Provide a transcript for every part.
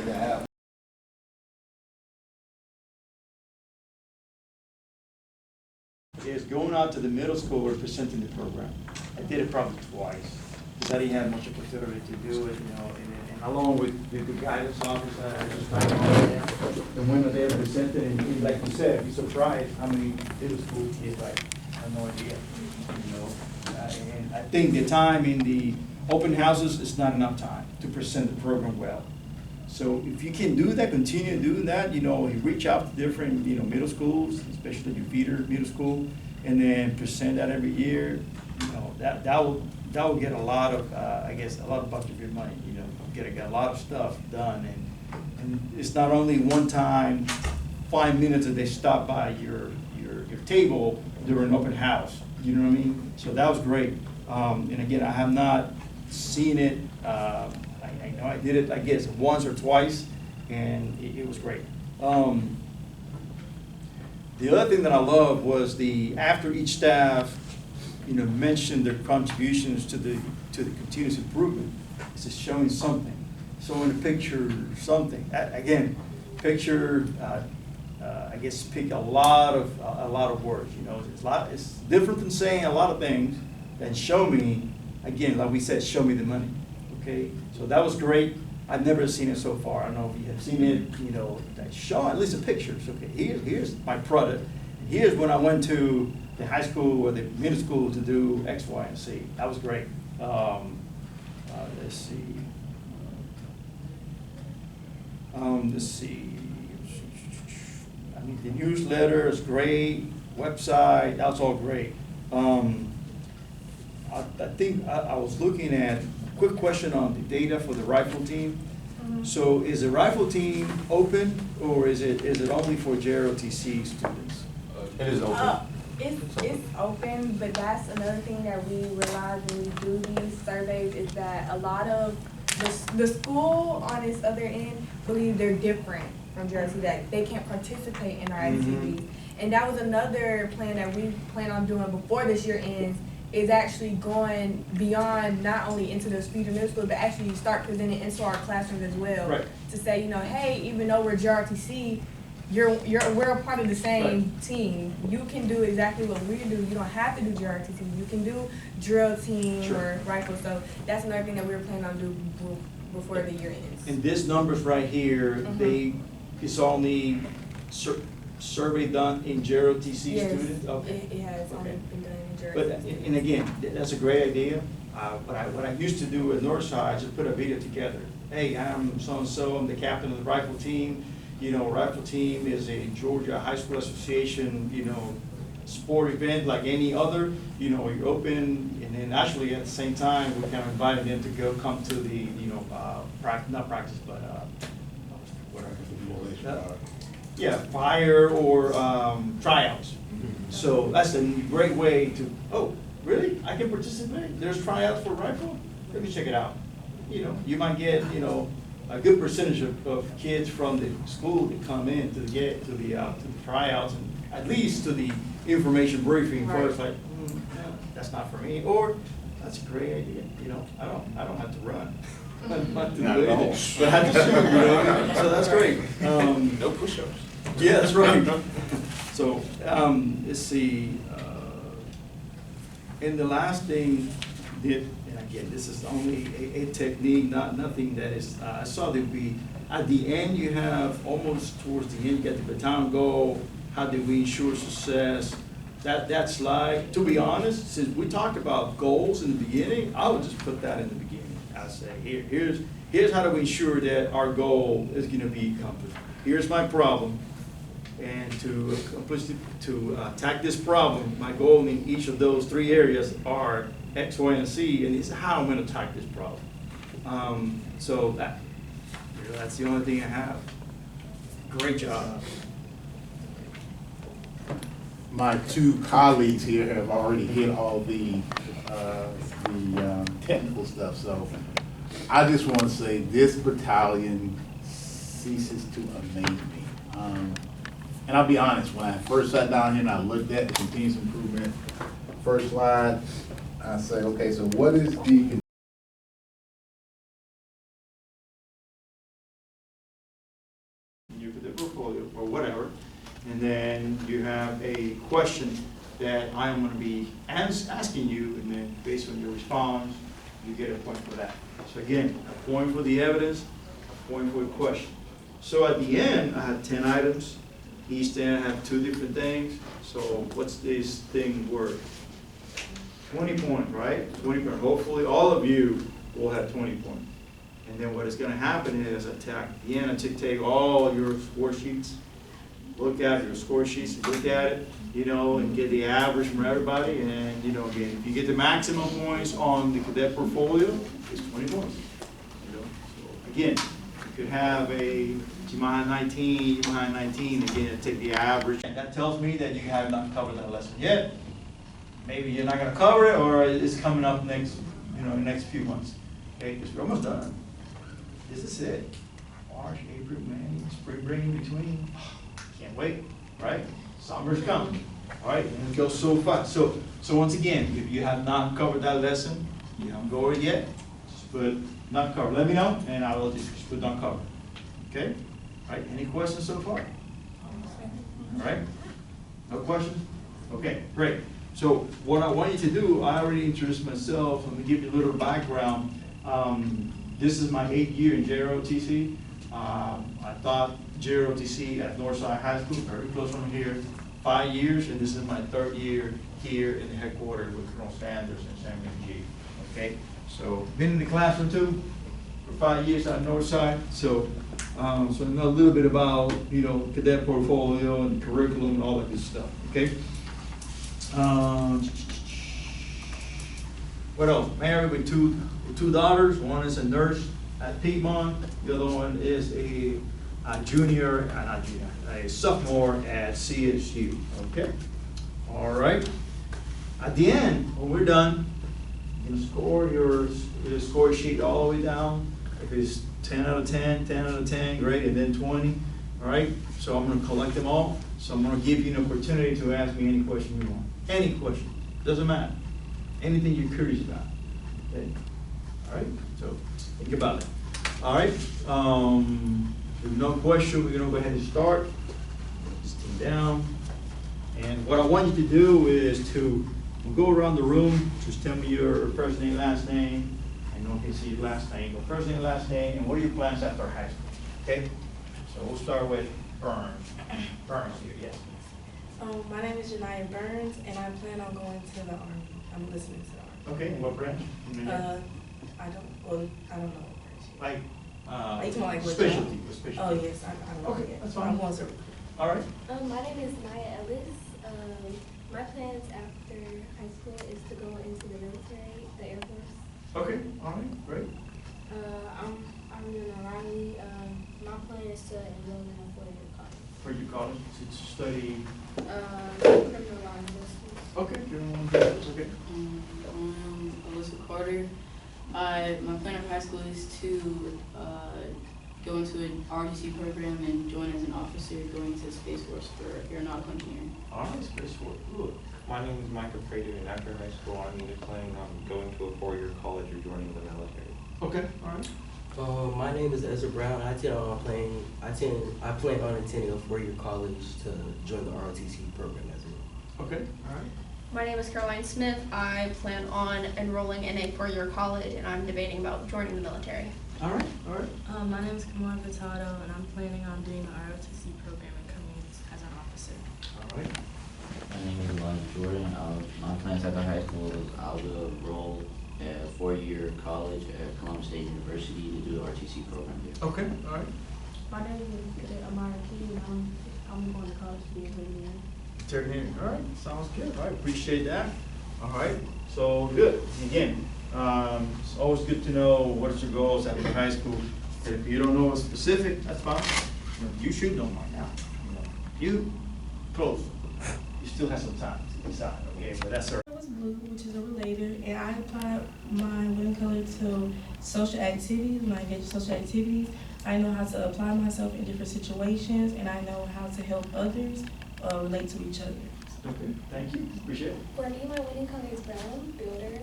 to have. Is going out to the middle school representing the program. I did it probably twice, because I didn't have much opportunity to do it, and along with the guidance officer, I just tried to and when they presented, and like you said, you're surprised how many middle school kids, I have no idea, and I think the time in the open houses is not enough time to present the program well. So if you can do that, continue doing that, you reach out to different, middle schools, especially your feeder middle school, and then present that every year, that will get a lot of, a lot of bucks of your money, get a lot of stuff done. And it's not only one time, 5 minutes that they stop by your table during an open house, you know what I mean? So that was great. And again, I have not seen it, I know I did it, I guess, once or twice, and it was great. The other thing that I loved was after each staff, mentioned their contributions to the continuous improvement. It's just showing something, showing a picture, something. Again, picture, I guess, pick a lot of words. It's different than saying a lot of things than show me. Again, like we said, show me the money. Okay, so that was great. I've never seen it so far. I don't know if you have seen it, show at least the pictures. Okay, here's my product. Here's when I went to the high school or the middle school to do X, Y, and Z. That was great. Let's see. Let's see. I mean, the newsletter is great. Website, that's all great. I think I was looking at, quick question on the data for the rifle team. So is the rifle team open, or is it only for Jrotc students? It is open. It's open, but that's another thing that we realize when we do these surveys is that a lot of the school on its other end believe they're different from Jrotc, that they can't participate in our activities. And that was another plan that we plan on doing before this year ends, is actually going beyond not only into those feeder middle schools, but actually start presenting into our classrooms as well. Right. To say, hey, even though we're JROTC, we're a part of the same team. You can do exactly what we do. You don't have to do JROTC. You can do drill team or rifle. So that's another thing that we're planning on doing before the year ends. And this numbers right here, it's only survey done in Jrotc students? Okay. It has only been done in Jrotc. But, and again, that's a great idea. What I used to do at Northside, I just put a video together. Hey, I'm so-and-so, I'm the captain of the rifle team. Rifle team is a Georgia High School Association, sport event like any other. You're open, and then actually at the same time, we kind of invited them to come to the, not practice, but whatever. Yeah, fire or tryouts. So that's a great way to, oh, really? I can participate? There's tryouts for rifle? Let me check it out. You might get, a good percentage of kids from the school that come in to the tryouts, and at least to the information briefing first, like, that's not for me, or that's a great idea. I don't have to run. Not to do anything, but I have to shoot, so that's great. No push-ups. Yeah, that's right. So, let's see, and the last thing and again, this is only a technique, nothing that is, I saw that at the end, you have, almost towards the end, you get the baton goal, how do we ensure success? That slide, to be honest, since we talked about goals in the beginning, I would just put that in the beginning. I say, here's how do we ensure that our goal is gonna be accomplished. Here's my problem. And to accomplish, to attack this problem, my goal in each of those 3 areas are X, Y, and Z, and it's how I'm going to attack this problem. So that's the only thing I have. Great job. My 2 colleagues here have already hit all the technical stuff, so I just want to say this battalion ceases to amaze me. And I'll be honest, when I first sat down here and I looked at the continuous improvement first slide, I say, okay, so what is the your cadet portfolio or whatever, and then you have a question that I am gonna be asking you, and then based on your response, you get a point for that. So again, a point for the evidence, a point for the question. So at the end, I have 10 items. Each then I have 2 different things. So what's this thing worth? 20 points, right? 20 points. Hopefully all of you will have 20 points. And then what is gonna happen is at the end, I take all your score sheets, look at your score sheets, look at it, you know, and get the average from everybody. And, you know, again, if you get the maximum points on the cadet portfolio, it's 20 points. You know, so again, you could have you might have 19, you might have 19, again, take the average. And that tells me that you have not covered that lesson yet. Maybe you're not gonna cover it, or it's coming up next, you know, next few months. Okay, because we're almost done. This is it. March, April, May, spring break in between. Can't wait, right? Summer's coming, all right? And it goes so fast. So once again, if you have not covered that lesson, you haven't go over it yet, just put not covered. Let me know, and I will just put not covered. Okay? All right, any questions so far? All right? No questions? Okay, great. So what I want you to do, I already introduced myself. Let me give you a little background. This is my 8th year in Jrotc. I taught Jrotc at Northside High School, very close from here, 5 years, and this is my 3rd year here in the headquarters with Colonel Sanders and Samuel G. Okay, so been in the classroom too for 5 years at Northside. So I know a little bit about, you know, cadet portfolio and curriculum and all that good stuff. Okay. What else? Married with two daughters. One is a nurse at Piedmont. The other one is a sophomore at CSU. Okay. All right. At the end, when we're done, you can score your score sheet all the way down. If it's 10 out of 10, 10 out of 10, great, and then 20. All right. So I'm going to collect them all. So I'm going to give you an opportunity to ask me any question you want. Any question. Doesn't matter. Anything you're curious about. Okay. All right. So think about it. All right. With no question, we're going to go ahead and start. Just sit down. And what I want you to do is to go around the room. Just tell me your first name, last name. I know I can see your last name. But first name, last name, and what are your plans after high school? Okay. So we'll start with Burns. Burns here, yes. My name is Janiyah Burns, and I plan on going to the Army. I'm listening to the Army. Okay, and what branch? I don't know what branch. Like, Are you talking like what specialty, job? what specialty? Oh, yes, I don't know Okay, yet. that's fine. I'm going to. All right. My name is Maya Ellis. My plans after high school is to go into the military, the Air Force. Okay, all right, great. I'm in O'Reilly. My plan is to enroll in a 4-year college. For your college, to study? Criminal law investment. Okay, okay. Alyssa Carter. My plan of high school is to go into an ROTC program and join as an officer going to Space Force for aeronautical engineering. All right, Space Force, good. My name is Micah Prater, and after high school, I'm either planning on going to a 4-year college or joining the military. Okay, all right. My name is Ezra Brown. I plan on attending a 4-year college to join the ROTC program as well. Okay, all right. My name is Caroline Smith. I plan on enrolling in a 4-year college, and I'm debating about joining the military. All right, all right. My name is Kamar Vitado, and I'm planning on doing the ROTC program and coming as an officer. All right. My name is Lonnie Jordan. My plans after high school is I will enroll at a 4-year college at Columbus State University to do the RTC program there. Okay, all right. My name is Cadet Amara Key, and I'm going to college to be a veterinarian. Veterinarian, all right, sounds good. All right, appreciate that. All right, so good. Again, it's always good to know what is your goals after high school. And if you don't know a specific, that's fine. You should know by now. You close. You still have some time to decide, okay? But that's all right. I was blue, which is a relator, and I applied my winning color to social activities. When I engage in social activities, I know how to apply myself in different situations, and I know how to help others relate to each other. Okay, thank you. Appreciate it. For me, my winning color is brown, builder.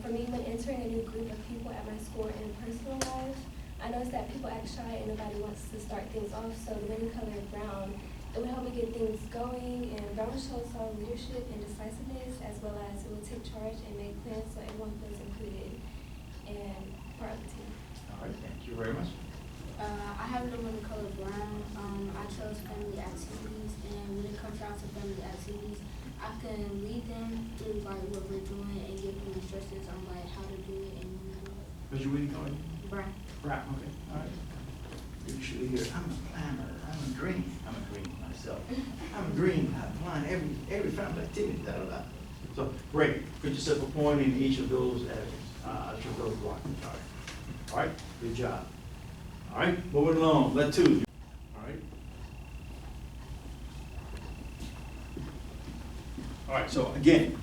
For me, when entering a new group of people at my school and personal life, I noticed that people act shy and nobody wants to start things off, so the winning color brown, it would help me get things going, and brown will show some leadership and decisiveness, as well as it will take charge and make plans so everyone feels included and part of the team. All right, thank you very much. I have the winning color brown. I chose family activities, and when it comes down to family activities, I can lead them through like what we're doing and give them instructions on like how to do it and when to do it. What's your winning color? Brown. Brown, okay, all right. Usually here, I'm a planner, I'm a green myself. I'm a green, I plan every family activity, da, da, da. So, great, put yourself a point in each of those areas, each of those blocks, all right, good job. All right, moving along, let two. All right. All right, so again,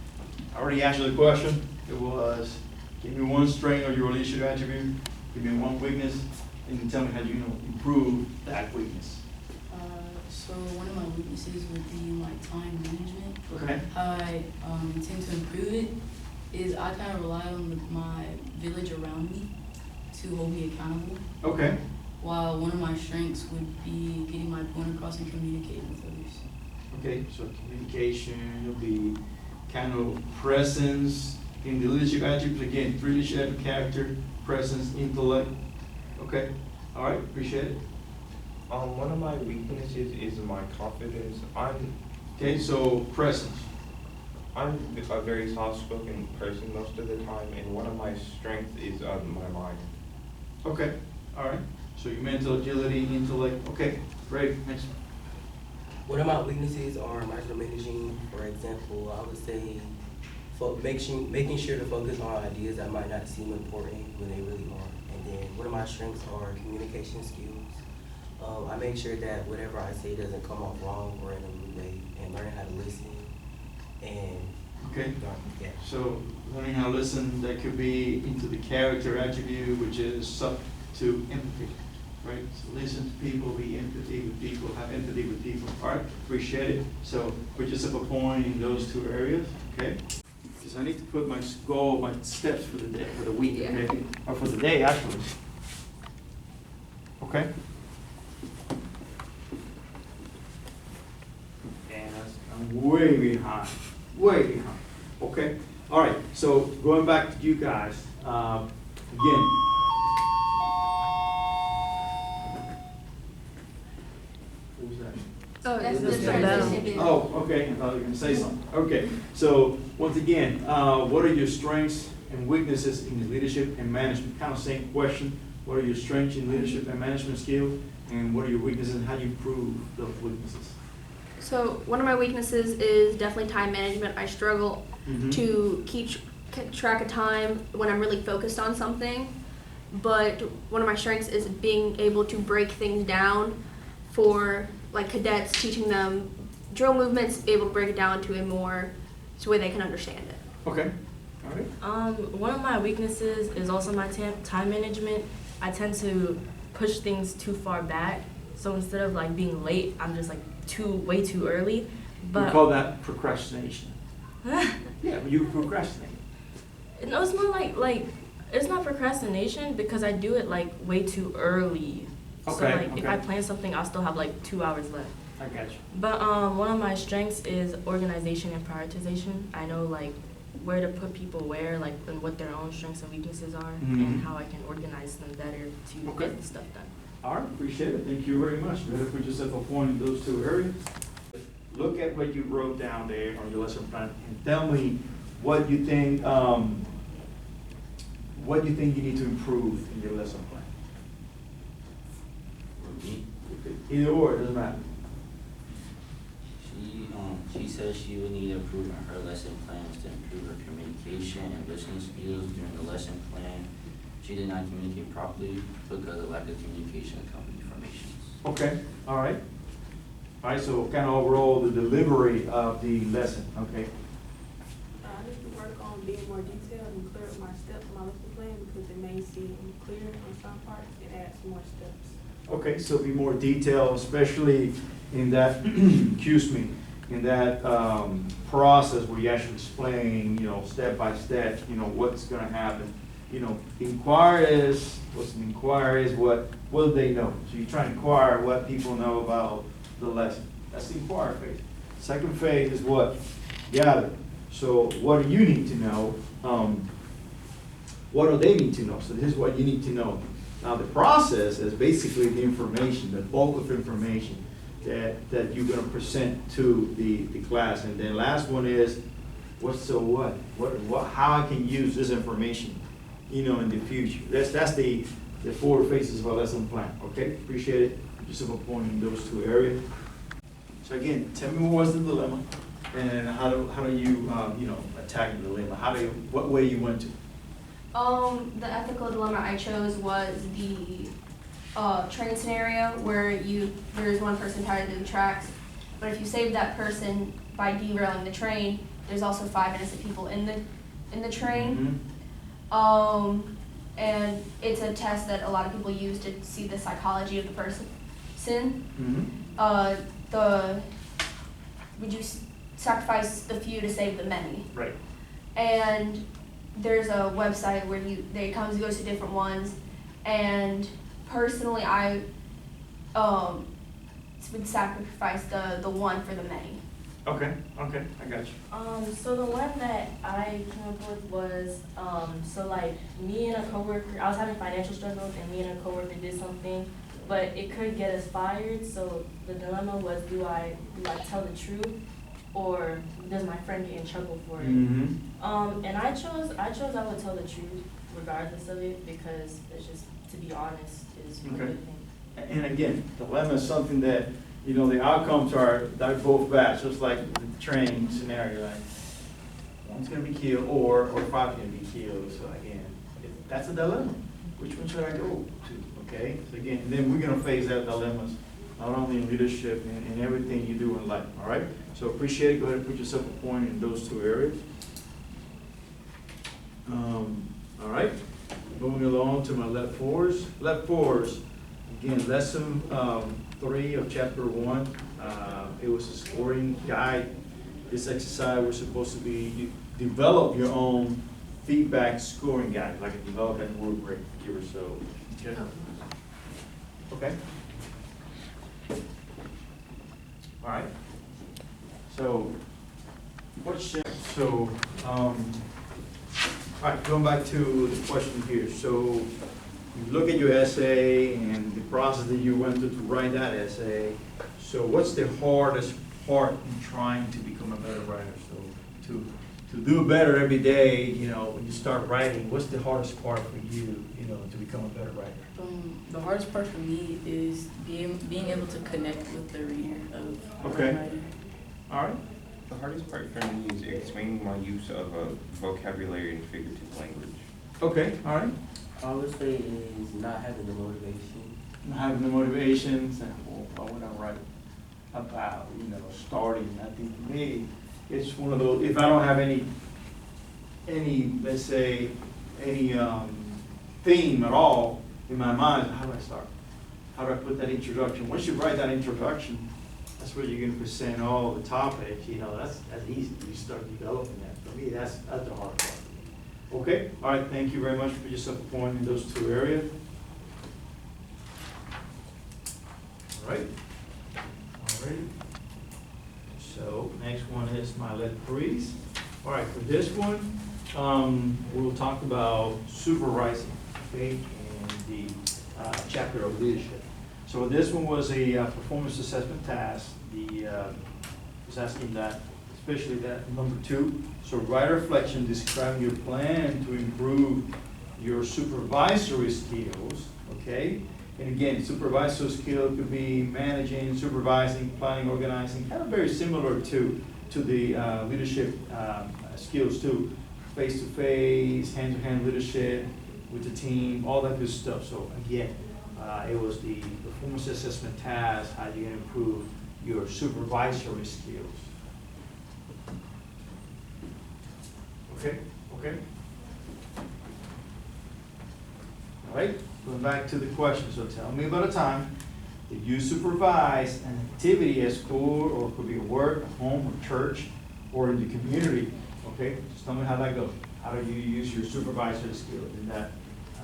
I already asked you the question. It was, give me one strength of your leadership attribute, give me one weakness, and you tell me how you improve that weakness. So one of my weaknesses would be my time management. Okay. How I intend to improve it is I kind of rely on my village around me to hold me accountable. Okay. While one of my strengths would be getting my point across and communicating with others. Okay, so communication, will be kind of presence in the leadership attributes. Again, 3 leadership attributes: character, presence, intellect. Okay, all right, appreciate it. One of my weaknesses is my confidence. Okay, so presence. I'm a very soft-spoken person most of the time, and one of my strengths is my mind. Okay, all right. So your mental agility, intellect. Okay, great. Next. One of my weaknesses are micromanaging. For example, I would say making sure to focus on ideas that might not seem important when they really are. And then one of my strengths are communication skills. I make sure that whatever I say doesn't come off wrong or in a rude way, and learning how to listen. And okay, yeah. So learning how to listen, that could be into the character attribute, which is sub to empathy, right? So listen to people, be empathy with people, have empathy with people. All right, appreciate it. So put yourself a point in those 2 areas, okay? Because I need to put my goal, my steps for the day, for the week, okay? Or for the day, actually. Okay? And I'm way behind, way behind. Okay? All right, so going back to you guys, again. What was that? Oh, That's it's the the transition. Oh, okay, I thought you were gonna say something. Okay, so once again, what are your strengths and weaknesses in leadership and management? Kind of same question. What are your strengths in leadership and management skills? And what are your weaknesses and how do you improve those weaknesses? So one of my weaknesses is definitely time management. I struggle to keep track of time when I'm really focused on something. But one of my strengths is being able to break things down for like cadets, teaching them drill movements, be able to break it down to a more so way they can understand it. Okay, all right. One of my weaknesses is also my time management. I tend to push things too far back. So instead of like being late, I'm just like way too early. But We call that procrastination. Yeah, but you procrastinate. no, it's not like it's not procrastination because I do it like way too early. So Okay, like if I okay. plan something, I'll still have like 2 hours left. I got you. But one of my strengths is organization and prioritization. I know like where to put people where, like, and what their own strengths and weaknesses are, and how I can organize them better to Okay. get the stuff done. All right, appreciate it. Thank you very much. Better put yourself a point in those 2 areas. Look at what you wrote down there on your lesson plan and tell me what you think you need to improve in your lesson plan. For me, Either or, it doesn't matter. she said she would need to improve in her lesson plans to improve her communication and listening skills during the lesson plan. She did not communicate properly because of lack of communication and company formations. Okay, all right. All right, so kind of overall, the delivery of the lesson, okay? I need to work on being more detailed and clear with my steps in my lesson plan because it may seem clear on some parts and add some more steps. Okay, so be more detailed, especially in that, excuse me, in that process where you actually explain, step by step, what's gonna happen. you know, inquire is, what will they know? So you try to inquire what people know about the lesson. That's the inquire phase. Second phase is what? Gather. So what do you need to know? What do they need to know? So this is what you need to know. Now the process is basically the information, the bulk of information that you're gonna present to the class. And then last one is, how I can use this information, you know, in the future. That's the 4 phases of a lesson plan, okay? Appreciate it. Just a point in those 2 areas. So again, tell me what was the dilemma, and how do you, you know, attack the dilemma? What way you went to? The ethical dilemma I chose was the train scenario where there's one person tied to the tracks, but if you save that person by derailing the train, there's also 5 innocent people in the train. Mm-hmm. And it's a test that a lot of people use to see the psychology of the person. Mm-hmm. Would you sacrifice the few to save the many? Right. And there's a website where it goes to different ones, and personally I would sacrifice the one for the many. Okay, I got you. So the one that I came up with was, so like me and a coworker, I was having financial struggles and me and a coworker did something, but it could get us fired. So the dilemma was, do I tell the truth, or does my friend get in trouble for it? Mm-hmm. And I chose I would tell the truth regardless of it, because it's just, to be honest, is a Okay. good thing. And again, dilemma is something that, you know, the outcomes are both bad, just like the train scenario, like one's gonna be killed or 5 gonna be killed. So again, that's a dilemma. Which one should I go to? Okay, so again, then we're gonna face that dilemmas, not only in leadership and everything you do in life. All right. So appreciate it. Go ahead and put yourself a point in those 2 areas. All right. Moving along to my left fours. Left fours. Again, lesson 3 of chapter 1. It was a scoring guide. This exercise was supposed to be develop your own feedback scoring guide, like a development rubric, give or so. Okay. Okay. All right. So, all right, going back to the question here. So, you look at your essay and the process that you went through to write that essay. So what's the hardest part in trying to become a better writer? So to do better every day, you know, when you start writing, what's the hardest part for you, you know, to become a better writer? The hardest part for me is being able to connect with the reader of what I'm writing. All right. The hardest part for me is explaining my use of vocabulary and figurative language. Okay, all right. I would say is not having the motivation. Not having the motivation, saying, well, why would I write about, you know, starting? I think for me, it's one of those, if I don't have any, let's say, any theme at all in my mind, how do I start? How do I put that introduction? Once you write that introduction, that's where you're going to present all the topics, you know, that's easy. You start developing that. For me, that's the hard part. Okay, all right, thank you very much for yourself a point in those 2 areas. All right. All right. So next one is my lead freeze. All right, for this one, we'll talk about supervising, okay, in the chapter of leadership. So this one was a performance assessment task. Was asking that, especially that number 2. So write a reflection describing your plan to improve your supervisory skills, okay? And again, supervisory skill could be managing, supervising, planning, organizing, kind of very similar to the leadership skills too. Face-to-face, hand-to-hand leadership with the team, all that good stuff. So again, it was the performance assessment task, how you improve your supervisory skills. Okay. All right, going back to the question. So tell me about a time that you supervise an activity at school, or it could be at work, at home, or church, or in the community. Okay, just tell me how that goes. How do you use your supervisory skills in that?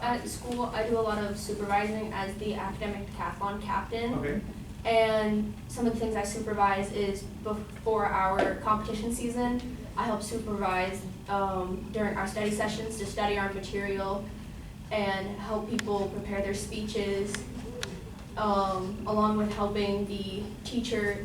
At school, I do a lot of supervising as the academic decathlon captain. Okay. And some of the things I supervise is before our competition season, I help supervise during our study sessions to study our material and help people prepare their speeches, along with helping the teacher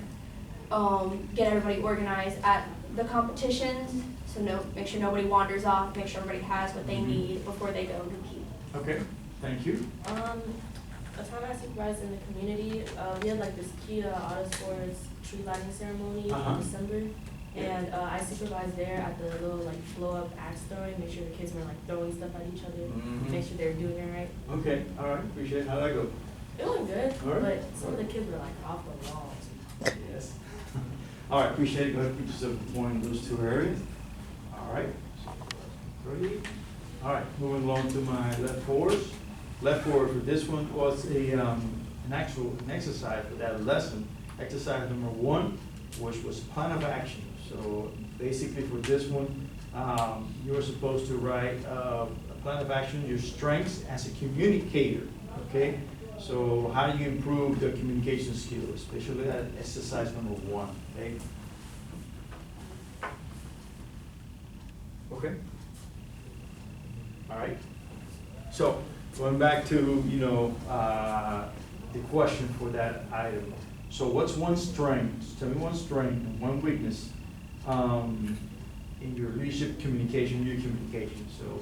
get everybody organized at the competitions. So make sure nobody wanders off, make sure everybody has what they need before they go and compete. Okay, thank you. A time I supervised in the community, we had like this Kia Auto Sports tree lighting ceremony in December. And I supervised there at the little like blow up axe throwing, make sure the kids were like throwing stuff at each other, make sure they were doing it right. Okay, all right, appreciate it. How'd that go? It went good, All right. but some of the kids were like off the walls. Yes. All right, appreciate it. Go ahead and put yourself a point in those two areas. All right. 3. All right, moving along to my left forward. Left forward for this one was an exercise for that lesson. Exercise number 1, which was plan of action. So basically for this one, you were supposed to write a plan of action, your strengths as a communicator, okay? So how do you improve the communication skills, especially that exercise number 1, okay? Okay. All right. So going back to, the question for that item. So what's one strength, tell me one strength and one weakness in your leadership communication, your communication, so.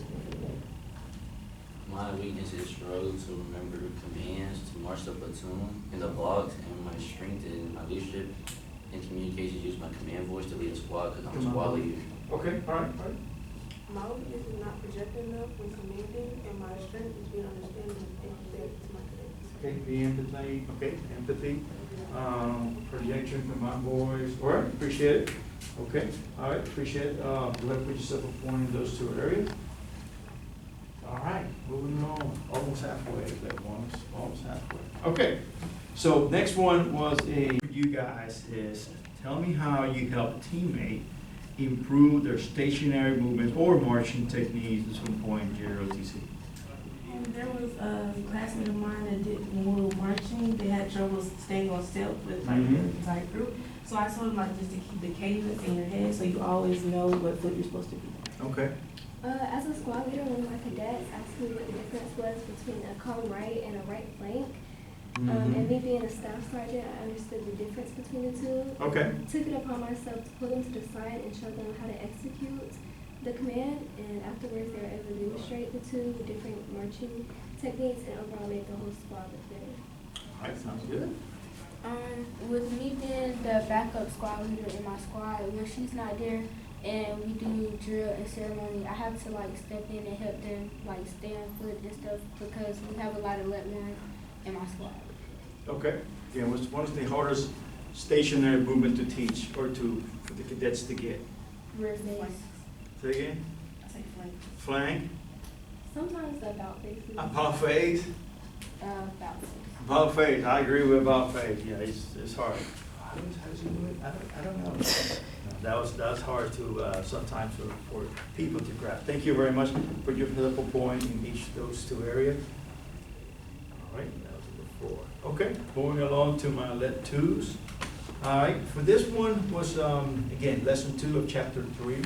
My weakness is struggle to remember commands, to march the platoon in the blocks, and my strength in my leadership and communication use my command voice to lead a squad because I'm a squad leader. Okay, all right, all right. My weakness is not projecting enough when commanding, and my strength is being understanding and empathetic to my cadets. Okay, be empathy, okay, empathy, projection, command voice, all right, appreciate it. Okay, all right, appreciate it. Go ahead and put yourself a point in those two areas. All right, moving on, almost halfway, almost halfway. Okay, so next one was for you guys is, tell me how you help a teammate improve their stationary movements or marching techniques at some point in Jrotc. There was a classmate of mine that did more marching. They had trouble staying on step with like the entire group. So I told them like just to keep the cadence in your head so you always know what foot you're supposed to be. Okay. As a squad leader, one of my cadets asked me what the difference was between a column right and a right flank. And me being a staff sergeant, I understood the difference between the two. Okay. Took it upon myself to pull them to the side and show them how to execute the command, and afterwards they were able to demonstrate the two different marching techniques and overall make the whole squad look better. All right, sounds good. With me being the backup squad leader in my squad, when she's not there and we do drill and ceremony, I have to like step in and help them like stay on foot and stuff because we have a lot of leg ones in my squad. Okay. Yeah, what's the hardest stationary movement to teach or for the cadets to get? Rear face. Say again? I say flank. Flank? Sometimes the about faces. About face? About face. About face, I agree with about face. Yeah, it's hard. How does he do it? I don't know. No, that was hard to sometimes for people to grasp. Thank you very much for your political point in each of those two areas. All right, that was number 4. Okay, moving along to my let twos. All right, for this one was again lesson 2 of chapter 3.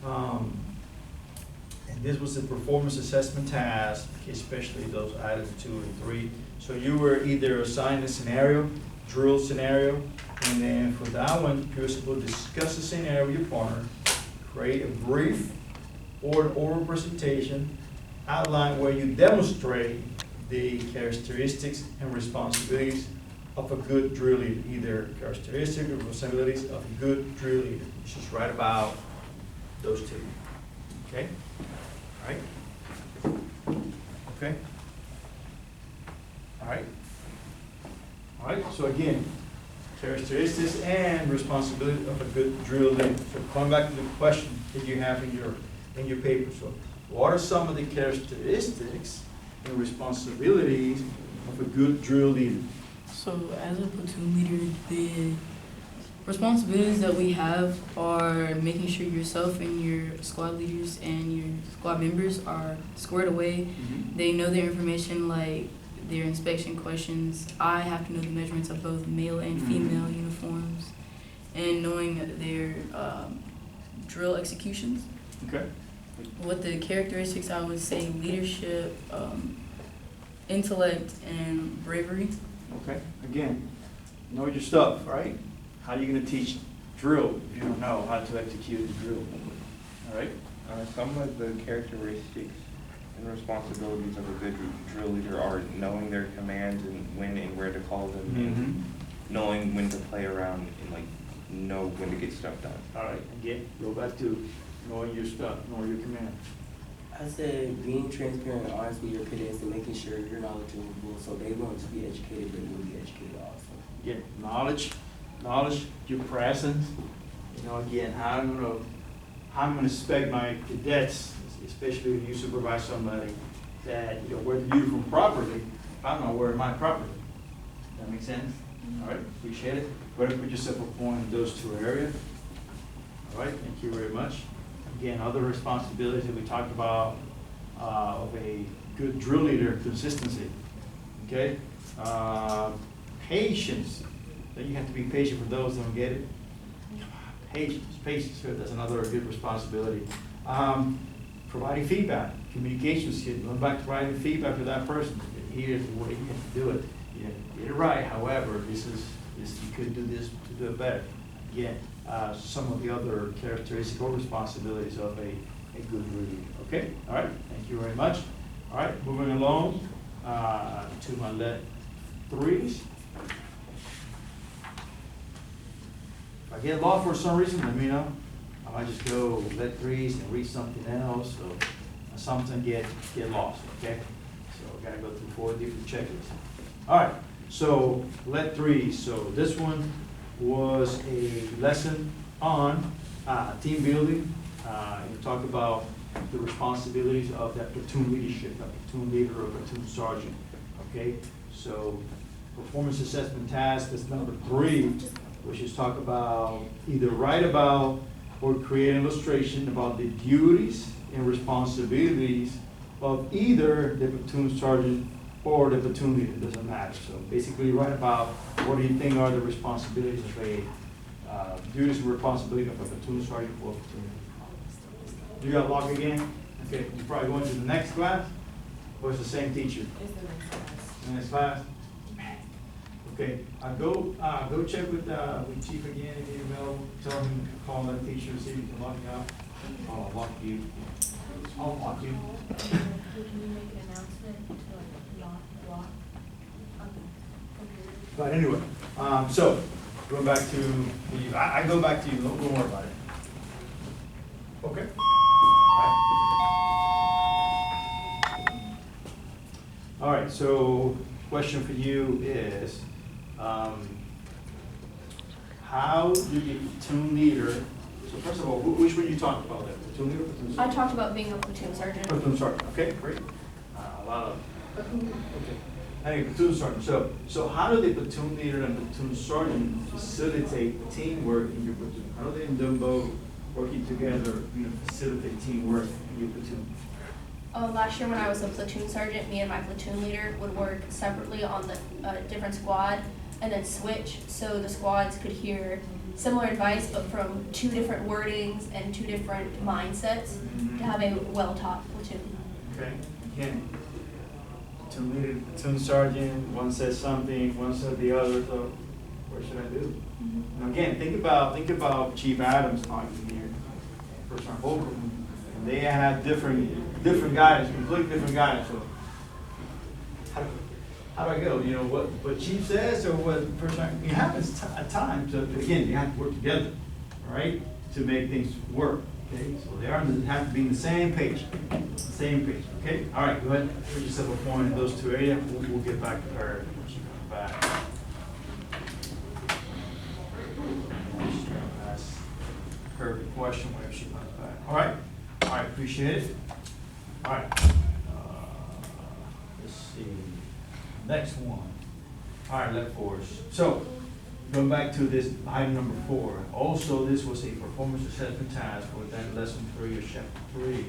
And this was the performance assessment task, especially those items 2 and 3. So you were either assigned a scenario, drill scenario, and then for that one, you were supposed to discuss the scenario with your partner, create a brief or an oral presentation, outline where you demonstrate the characteristics and responsibilities of a good drill leader, either characteristics or responsibilities of a good drill leader. Just write about those 2. Okay? All right? Okay? All right? All right, so again, characteristics and responsibility of a good drill leader. So coming back to the question that you have in your paper. So what are some of the characteristics and responsibilities of a good drill leader? So as a platoon leader, Responsibilities that we have are making sure yourself and your squad leaders and your squad members are squared away. They know their information, like their inspection questions. I have to know the measurements of both male and female uniforms, and knowing their drill executions. Okay. What the characteristics, I would say leadership, intellect, and bravery. Okay, again, know your stuff, right? How are you gonna teach drill if you don't know how to execute the drill? All right? Some of the characteristics and responsibilities of a good drill leader are knowing their commands and when and where to call them, and knowing when to play around and like know when to get stuff done. All right, again, go back to knowing your stuff, knowing your command. I said being transparent and honest with your cadets and making sure you're knowledgeable so they want to be educated, but you'll be educated also. Again, knowledge, your presence. You know, again, how I'm gonna expect my cadets, especially if you supervise somebody, that, you know, wear the uniform properly, if I'm not wearing mine properly. That make sense? All right, appreciate it. Go ahead and put yourself a point in those two areas. All right, thank you very much. Again, other responsibilities that we talked about of a good drill leader, consistency. Okay? Patience. That you have to be patient for those that don't get it. Patience, that's another good responsibility. Providing feedback, communication skills, going back to providing feedback to that person. Here's the way you have to do it. You get it right, however, this you could do this to do it better. Again, some of the other characteristics or responsibilities of a good leader. Okay, all right, thank you very much. All right, moving along to my let threes. If I get lost for some reason, let me know. I might just go let threes and read something else, or something get lost, okay? So I gotta go through 4 different checklists. All right, so let threes. So this one was a lesson on team building. You talk about the responsibilities of that platoon leadership, a platoon leader or platoon sergeant, okay? So performance assessment task is number 3, which is talk about either write about or create an illustration about the duties and responsibilities of either the platoon sergeant or the platoon leader, doesn't matter. So basically write about what do you think are the responsibilities of a, duties and responsibility of a platoon sergeant or platoon leader. You got log again? Okay, you're probably going to the next class, or it's the same teacher? It's the next class. The next class? Okay, go check with Chief again if you're available. Tell him to call that teacher, see if he can lock you out. I'll lock you. I'll lock you. Can you make an announcement to lock? Okay. But anyway, so going back to you, I go back to you. Don't worry about it. Okay. All right. So question for you is, how do you platoon leader? So first of all, which one you talked about there? Platoon leader, platoon sergeant? I talked about being a platoon sergeant. Platoon sergeant. Okay, great. A lot of. Okay. Anyway, platoon sergeant. So how do the platoon leader and platoon sergeant facilitate teamwork in your platoon? How do they and them both working together, facilitate teamwork in your platoon? Last year when I was a platoon sergeant, me and my platoon leader would work separately on the different squad and then switch so the squads could hear similar advice but from 2 different wordings and 2 different mindsets to have a well-taught platoon. Okay, again, platoon leader, platoon sergeant, one says something, one says the other, so what should I do? And again, think about Chief Adams talking here, First Sergeant Holcomb, and they had different guidance, completely different guidance. So how do I go? You know what Chief says or what First Sergeant? It happens at times. So again, you have to work together, all right, to make things work. Okay, so they have to be in the same page, Okay, all right, go ahead, put yourself a point in those 2 areas. We'll get back to her when she comes back. Ask her the question whenever she comes back. All right, appreciate it. All right, let's see, next one. All right, left force. So going back to this item number 4, also this was a performance assessment task within lesson 3 of chapter 3. We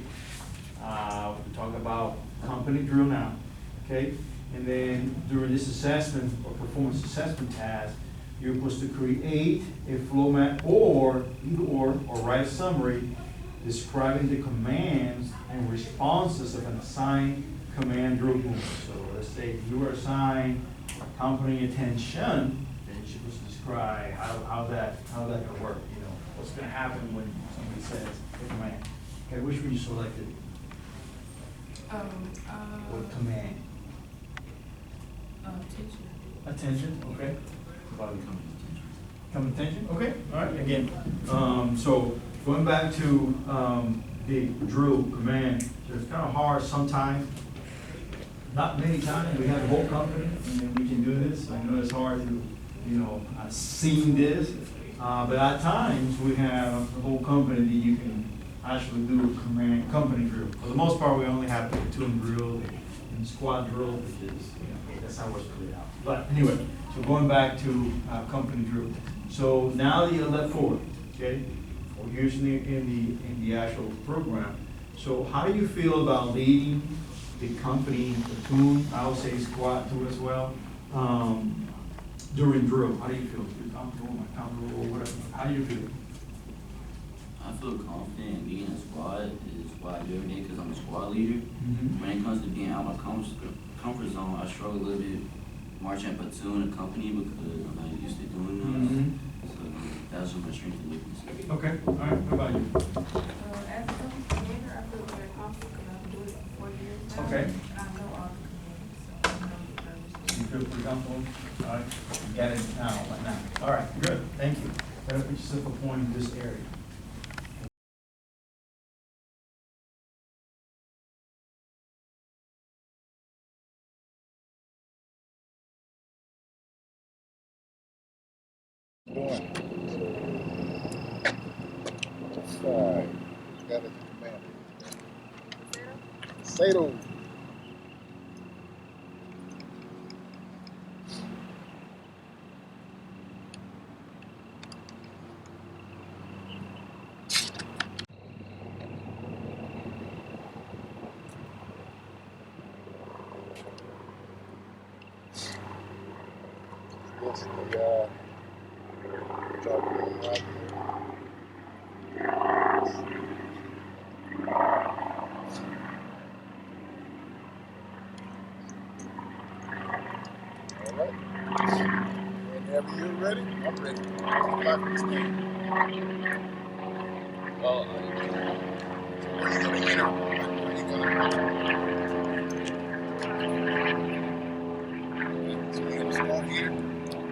talk about company drill now, okay? And then during this assessment or performance assessment task, you're supposed to create a flow map or write a summary describing the commands and responses of an assigned command drill unit. So let's say if you were assigned company attention, then you're supposed to describe how that gonna work, you know, what's gonna happen when somebody says the command. Okay, which one you selected? What command? Attention, okay. Come attention, okay, all right, again. So going back to the drill command, so it's kind of hard sometimes. Not many times, we have the whole company, and then we can do this. I know it's hard to, you know, see this, but at times, we have the whole company that you can actually do company drill. For the most part, we only have platoon drill and squad drill, which is, you know, that's how we're split out. But anyway, so going back to company drill. So now that you're left forward, okay, or usually in the actual program. So how do you feel about leading the company platoon? I would say squad too as well. During drill, how do you feel? You're comfortable, not comfortable, or whatever? How do you feel? I feel confident in being a squad is what I do every day because I'm a squad leader. When it comes to being out of my comfort zone, I struggle a little bit marching at platoon and company because I'm not used to doing those. So that's just my strength and weakness. Okay, all right, what about you? As a company commander, I feel very confident because I've been doing it for 4 years now. Okay. And I know all the commands, so I know the purpose. You feel pretty comfortable? All right, you got it now, right now. All right, good, thank you. Better put yourself a point in this area. Alright, got it, commander. Sato. Yes, the drop room right here. All right. Whenever you're ready, I'm ready. Back on the stand. Well, where you gonna enter? Where you gonna? So you're gonna start here.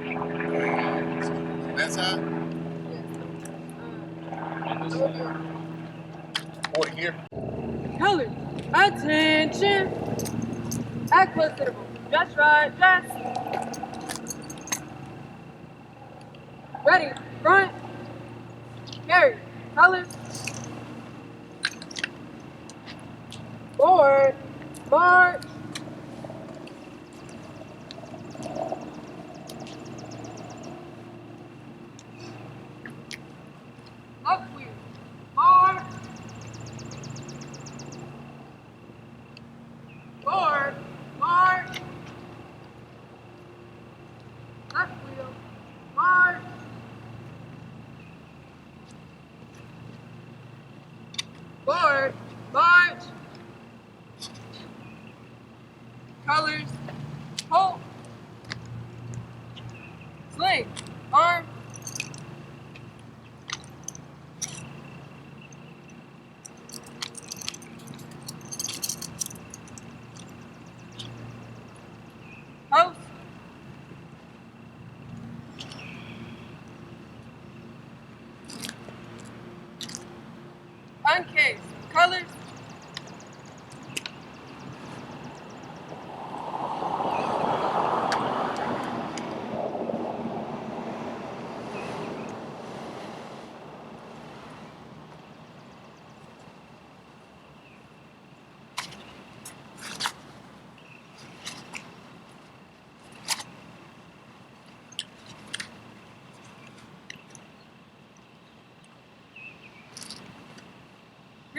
On that side. On this side. Or here. Colors, attention. Act considerable. Just right, just. Ready, front. Carry. Colors. Forward. March. Left wheel. March. Forward. March. Left wheel. March. Forward. March. Colors. Hold. Sling. Arm. Post. Uncase. Colors.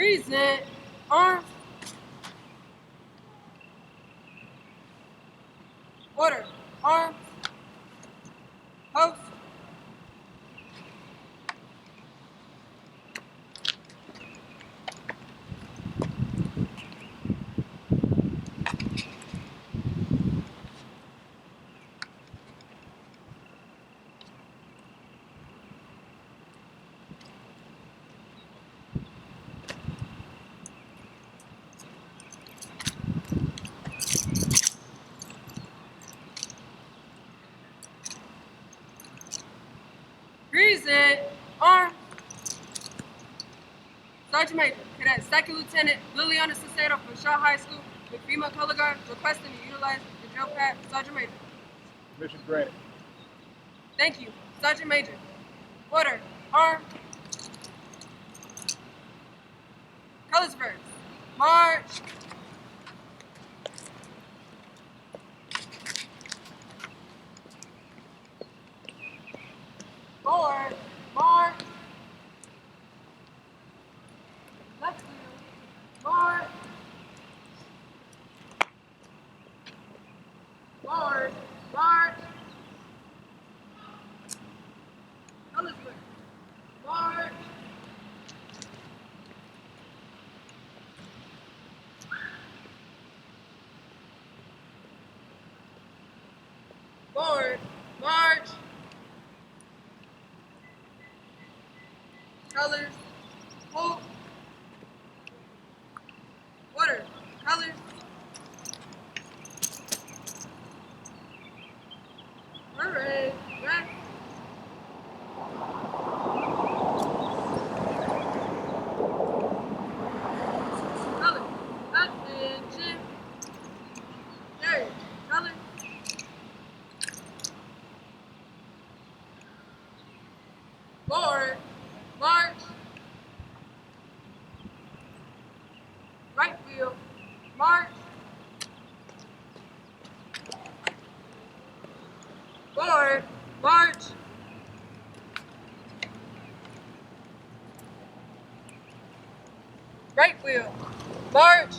Present. Arms. Order. Arms. Post. Present. Arms. Sergeant Major, Cadet Second Lieutenant Liliana Cicero from Shaw High School with female color guard requesting to utilize the drill pad. Sergeant Major. Permission granted. Thank you. Sergeant Major. Order. Arm. Colors first. March. Forward. March. Left field. March. Forward. March. Colors first. March. Forward. March. Colors. Hold. Order. Colors. Hooray. Rest. Colors. Attention. Carry. Colors. Forward. March. Right wheel. March. Forward. March. Right wheel. March.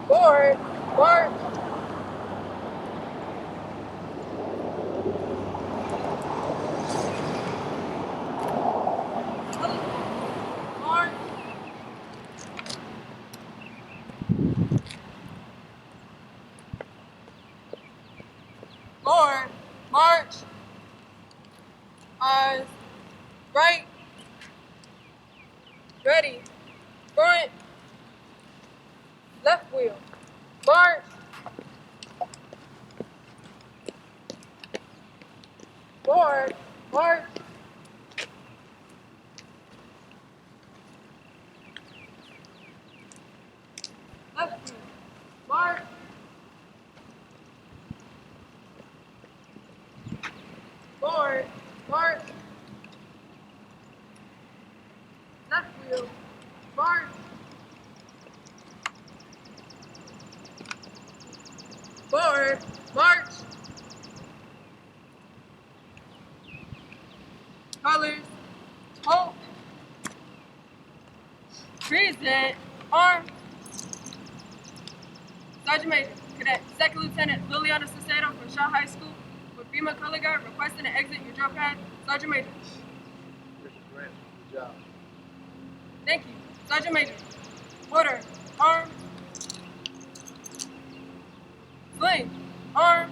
Forward. March. March. Forward. March. Eyes. Right. Ready. Front. Left wheel. March. Forward. March. Left wheel. March. Forward. March. Left wheel. March. Forward. March. Colors. Hold. Present. Arm. Sergeant Major, Cadet Second Lieutenant Liliana Cicero from Shaw High School with female color guard requesting to exit your drill pad. Sergeant Major. Permission granted. Good job. Thank you. Sergeant Major. Order. Arm. Sling. Arm.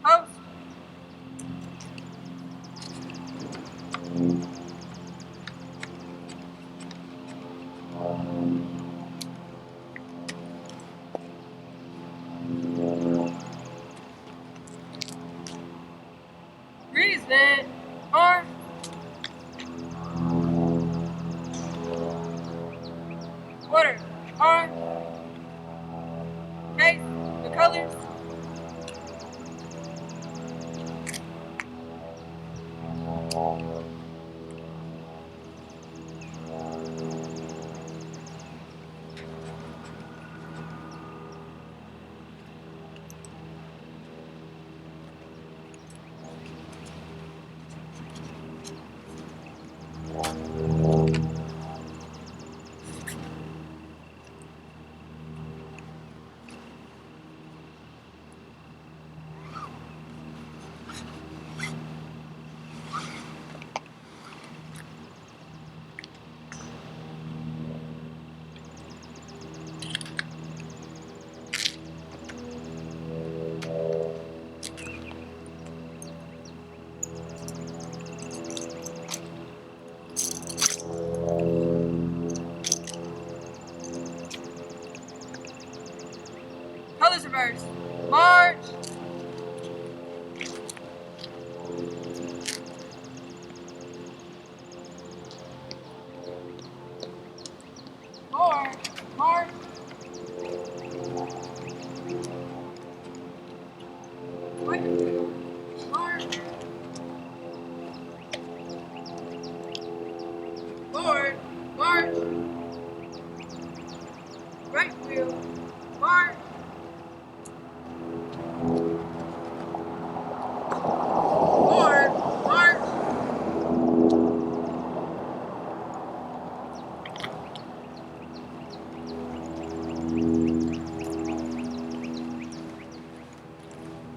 Post. Present. Arm. Colors reverse. March. Forward. March. Quick. March. Forward. March. Right wheel. March. Forward. March.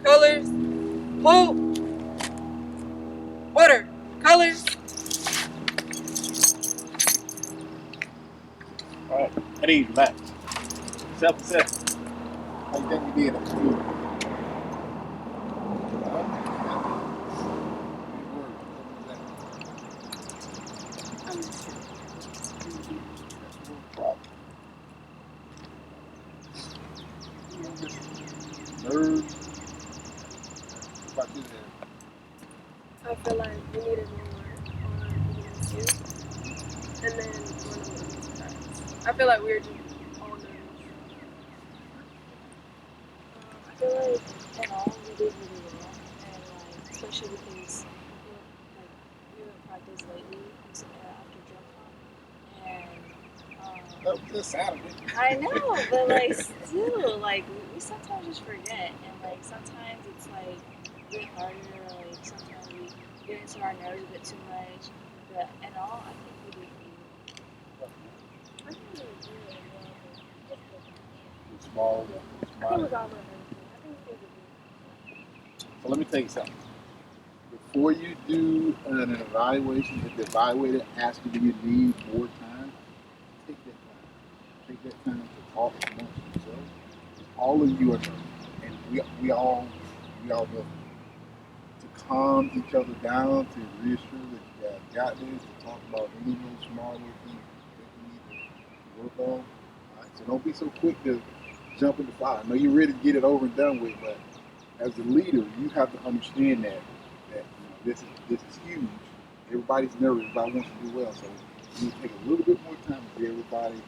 Colors. Hold. Order. Colors. All right. Good evening, Matt. Self-assessment. How you think you did at school? Nerves. What about you there? I feel like we needed more on EMC and then one-on-one. I feel like we were just all nervous. I feel like in all we did really well, and like especially because we haven't practiced lately after Jrotc, and That was just Saturday. I know, but like still, like we sometimes just forget, and like sometimes it's like a bit harder. Like sometimes we get into our nerves a bit too much. But in all, I think we did good. I think we did really well. It's small. I think it was all of everything. I think we did good. So let me tell you something. Before you do an evaluation, if the evaluator asks you, do you need more time, take that time. Take that time to talk amongst yourselves. All of you are nervous, and we all know to calm each other down, to reassure that you guys got this, to talk about any little small little things that you need to work on. All right? So don't be so quick to jump in the fire. I know you're ready to get it over and done with, but as a leader, you have to understand that this is huge. Everybody's nervous. Everybody wants to do well, so you need to take a little bit more time to get everybody at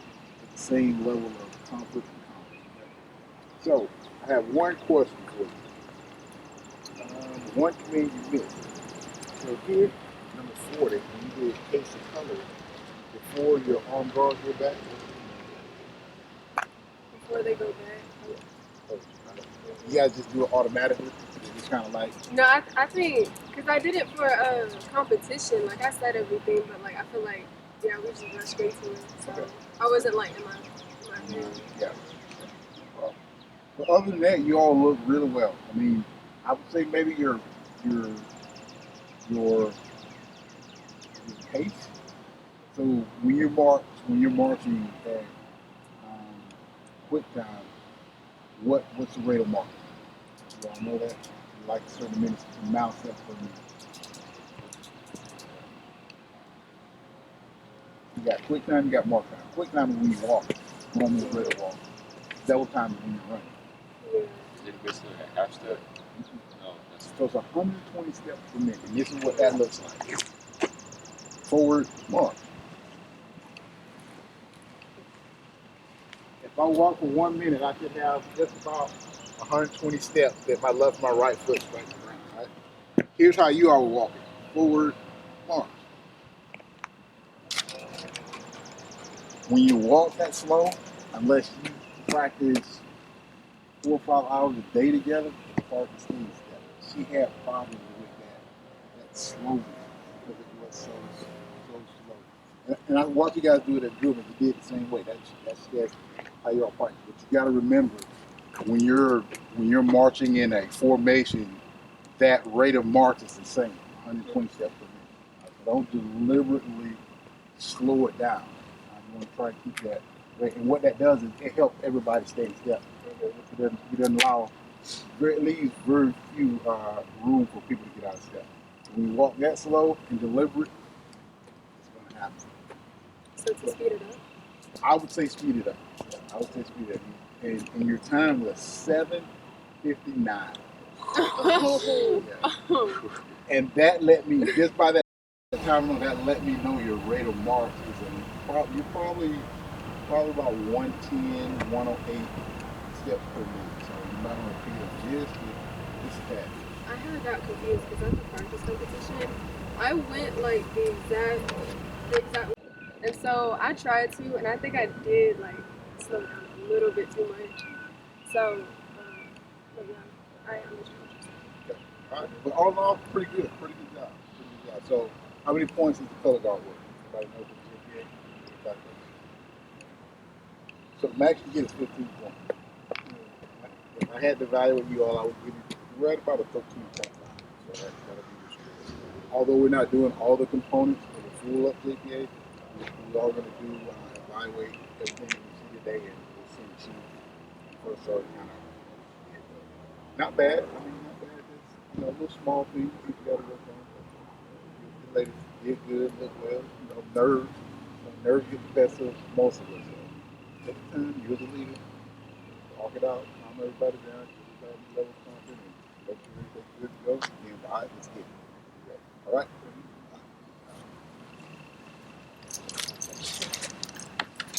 the same level of conflict and confidence. So I have one question for you. One command you missed. So here, number 40, when you did case of color, before your arm guards go back. Before they go back. You guys just do it automatically? It's kind of like... No, I think, because I did it for a competition, like I said everything, but like I feel like, yeah, we just went straight to it, so okay. I wasn't like in my head. Yeah. But other than that, you all look really well. I mean, I would say maybe your pace. So when you're marching at quick time, what's the rate of march? You all know that? Like a certain minutes amount set per minute. You got quick time, you got march time. Quick time is when you walk, normal rate of walk. Double time is when you're running. Is it basically a half step? No, that's so it's 120 steps per minute, and this is what that looks like. Forward march. If I walk for 1 minute, I can have just about 120 steps that my left and my right foot strike the ground, right? Here's how you all walk it. Forward march. When you walk that slow, unless you practice 4 or 5 hours a day together, it's hard to stay together. She had problems with that slowness because it was so slow. And I watch you guys do it at Driven. You did the same way. That's how y'all practice. But you got to remember when you're marching in a formation, that rate of march is the same, 120 steps per minute. So don't deliberately slow it down. You want to try to keep that rate. And what that does is it helps everybody stay in step. It doesn't allow, it leaves very few room for people to get out of step. When you walk that slow and deliberate, it's going to happen. So to speed it up? I would say speed it up. I would say speed it up. And your time was 7:59. Oh. And that let me, just by that time, that let me know your rate of march is you're probably about 110, 108 steps per minute. So you might want to feel just that. I had got confused because at the practice competition, I went like the exact, and so I tried to, and I think I did like slow down a little bit too much. So, but yeah, I understand. All right. But all in all, pretty good job. Pretty good job. So, how many points is the color guard worth? Everybody knows what the GPA is? So, max you get is 15 points. If I had to evaluate you all, I would give you right about a 13.5. So, that'll be your score. Although we're not doing all the components of a full up GPA, we are going to do evaluate everything that we see today, and we'll send it to you first. So, kind of not bad. I mean, not bad. It's, little small things you got to work on. The ladies did good, look well. Nerves get the best of most of us. So take the time. You're the leader. Talk it out. Calm everybody down. Give everybody level confidence.